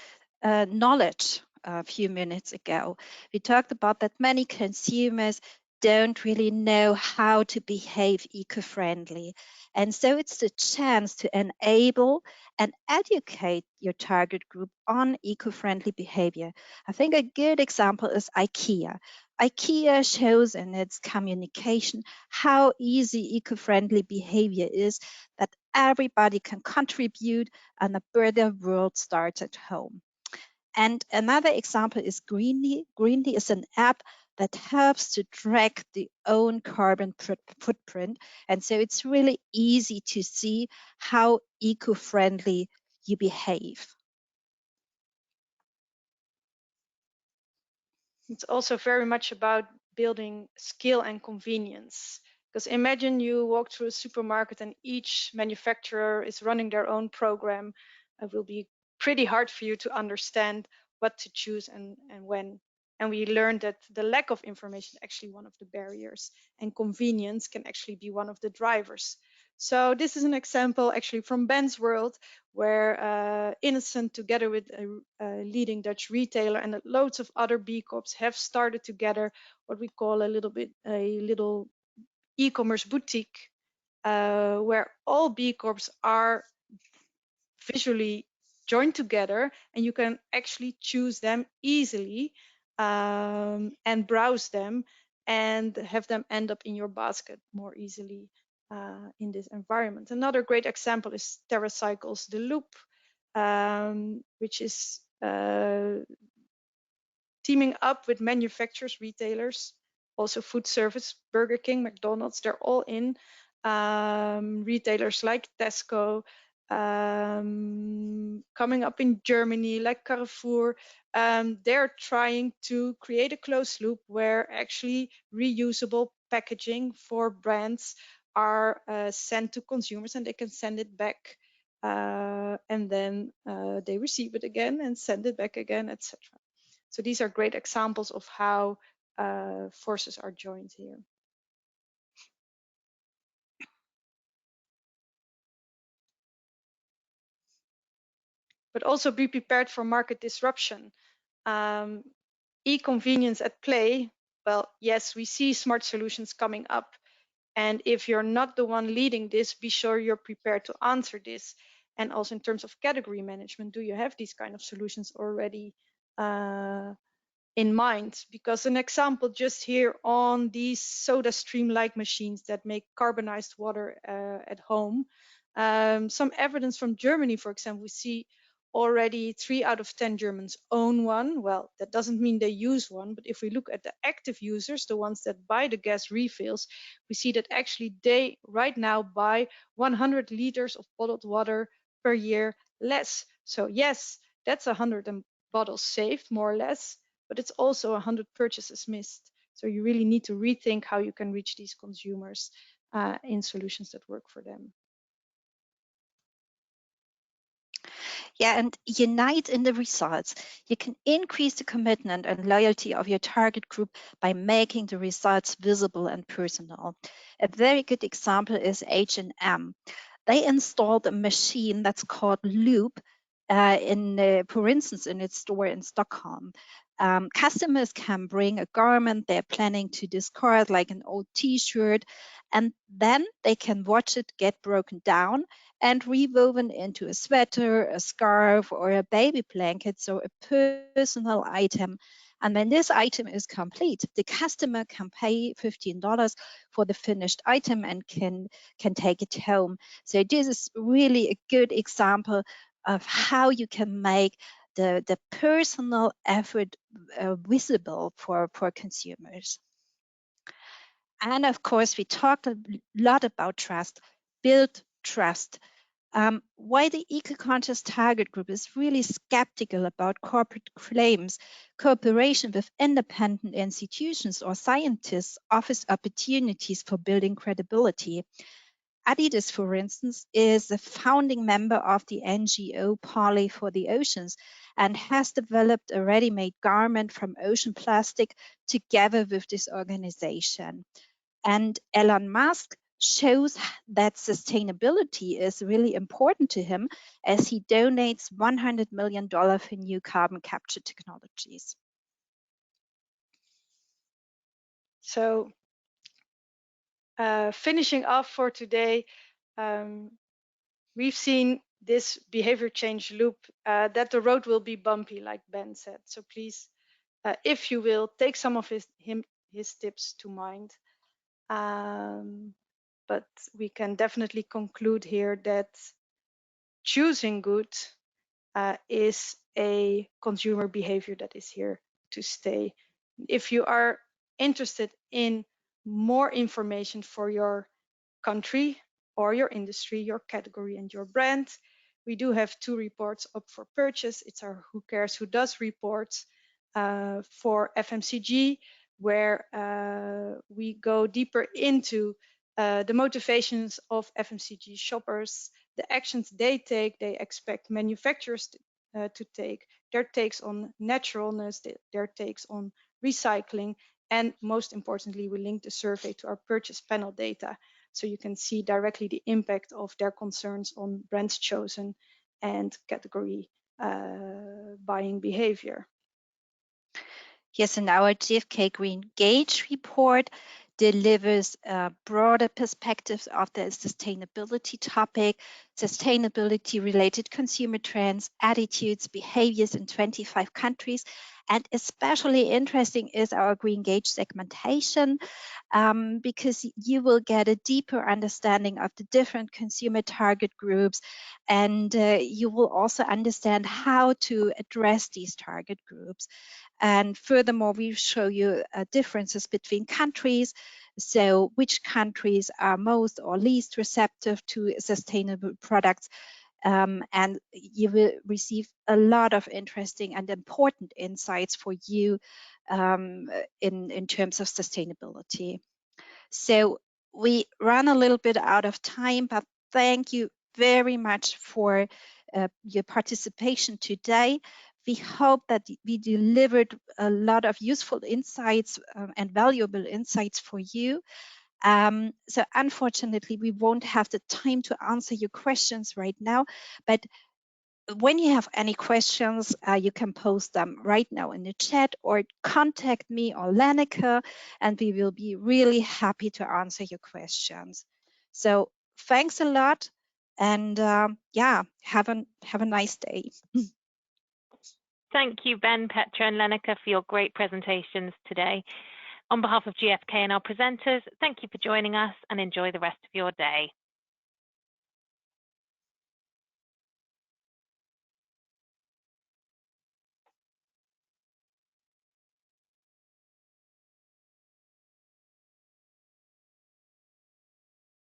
knowledge a few minutes ago. We talked about that many consumers don't really know how to behave eco-friendly. And so it's the chance to enable and educate your target group on eco-friendly behavior. I think a good example is IKEA. IKEA shows in its communication how easy eco-friendly behavior is, that everybody can contribute and a better world starts at home. And another example is Greenly. Greenly is an app that helps to track the own carbon footprint. And so it's really easy to see how eco-friendly you behave. It's also very much about building skill and convenience. Because imagine you walk through a supermarket and each manufacturer is running their own program. It will be pretty hard for you to understand what to choose and when. And we learned that the lack of information is actually one of the barriers, and convenience can actually be one of the drivers. So this is an example actually from Ben's world, where Innocent, together with a leading Dutch retailer and loads of other B Corps, have started together what we call a little e-commerce boutique, where all B Corps are visually joined together, and you can actually choose them easily and browse them and have them end up in your basket more easily in this environment. Another great example is TerraCycle's The Loop, which is teaming up with manufacturers, retailers, also food service, Burger King, McDonald's, they're all in. Retailers like Tesco, coming up in Germany like Carrefour, they're trying to create a closed loop where actually reusable packaging for brands are sent to consumers, and they can send it back, and then they receive it again and send it back again, etc. So these are great examples of how forces are joined here. But also be prepared for market disruption. E-convenience at play. Well, yes, we see smart solutions coming up. And if you're not the one leading this, be sure you're prepared to answer this. And also in terms of category management, do you have these kind of solutions already in mind? Because an example just here on these soda stream-like machines that make carbonized water at home. Some evidence from Germany, for example, we see already 3 out of 10 Germans own one. Well, that doesn't mean they use one, but if we look at the active users, the ones that buy the gas refills, we see that actually they right now buy 100 liters of bottled water per year less. So yes, that's 100 bottles saved, more or less, but it's also 100 purchases missed. So you really need to rethink how you can reach these consumers in solutions that work for them. Yeah, and unite in the results. You can increase the commitment and loyalty of your target group by making the results visible and personal. A very good example is H&M. They installed a machine that's called Loop for instance, in its store in Stockholm. Customers can bring a garment they're planning to discard, like an old t-shirt, and then they can watch it get broken down and rewoven into a sweater, a scarf, or a baby blanket, so a personal item. And when this item is complete, the customer can pay $15 for the finished item and can take it home. So this is really a good example of how you can make the personal effort visible for consumers. And of course, we talked a lot about trust. Build trust. Why the eco-conscious target group is really skeptical about corporate claims. Cooperation with independent institutions or scientists offers opportunities for building credibility. Adidas, for instance, is a founding member of the NGO Parley for the Oceans and has developed a ready-made garment from ocean plastic together with this organization. And Elon Musk shows that sustainability is really important to him as he donates $100 million for new carbon capture technologies. So finishing off for today, we've seen this behavior change loop, that the road will be bumpy, like Ben said. So please, if you will, take some of his tips to mind. But we can definitely conclude here that choosing good is a consumer behavior that is here to stay. If you are interested in more information for your country or your industry, your category and your brand, we do have 2 reports up for purchase. It's our Who Cares Who Does reports for FMCG, where we go deeper into the motivations of FMCG shoppers, the actions they take, they expect manufacturers to take, their takes on naturalness, their takes on recycling, and most importantly, we link the survey to our purchase panel data, so you can see directly the impact of their concerns on brands chosen and category buying behavior. Yes, and our GfK Green Gauge report delivers broader perspectives of the sustainability topic, sustainability-related consumer trends, attitudes, behaviors in 25 countries. And especially interesting is our Green Gauge segmentation, because you will get a deeper understanding of the different consumer target groups, and you will also understand how to address these target groups. And furthermore, we show you differences between countries. So which countries are most or least receptive to sustainable products. And you will receive a lot of interesting and important insights for you in terms of sustainability. So we run a little bit out of time, but thank you very much for your participation today. We hope that we delivered a lot of useful insights and valuable insights for you. So unfortunately, we won't have the time to answer your questions right now, but when you have any questions, you can post them right now in the chat or contact me or Lenneke, and we will be really happy to answer your questions. So thanks a lot, and yeah, have a nice day. Thank you, Ben, Petra, and Lenneke, for your great presentations today. On behalf of GfK and our presenters, thank you for joining us and enjoy the rest of your day.